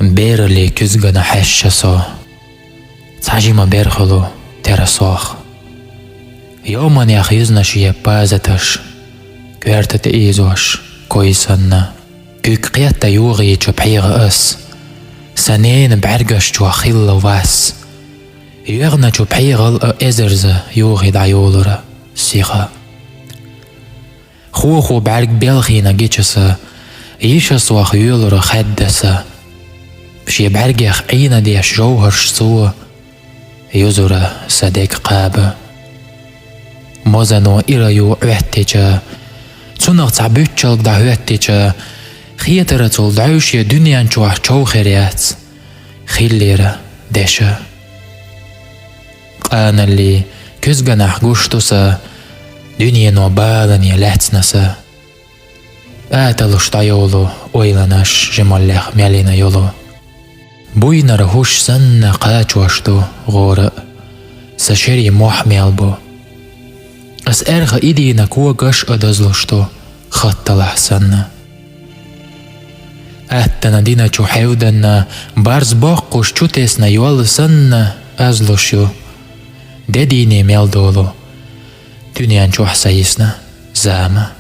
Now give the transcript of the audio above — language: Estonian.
Berli küzgana hässäso. Tajima berhulu terasoh. Joman jach yüznäsiä pääsetäs. Kvertet iisos koisanna. Kykkiättä juuri tjöpäirä ös. Saneen bärgäs tjua khilla vas. Jörna tjöpäirä ezerze juuri dajolura siga. Huuhu bärg belgina gitchesa. Ishas wach jölura khaddasa. Bشي bärgäch eina dias jauhars sua. Yuzura sadek qaba. Mozano iraju ühtteçe. Tsunaq zabütçalg da ühtteçe. Khiyataratul dauşya dünyan çuah çaukhiriyat. Khillira deşe. Qanalli küzganah gushtusa. Dünyano balani lätsnasa. Atalush dayolu oylanash jimallach melina yolu. Buynar hush sanna qaçwashtu gora. Sasheri muhmelbu. As erga idina kuagash adazlushtu khattalah sanna. Attana dina chuhevdanna barz baqqush chutesna yol sanna azlushu. Dedini meldolu. Dünyan chuhsayisna zama.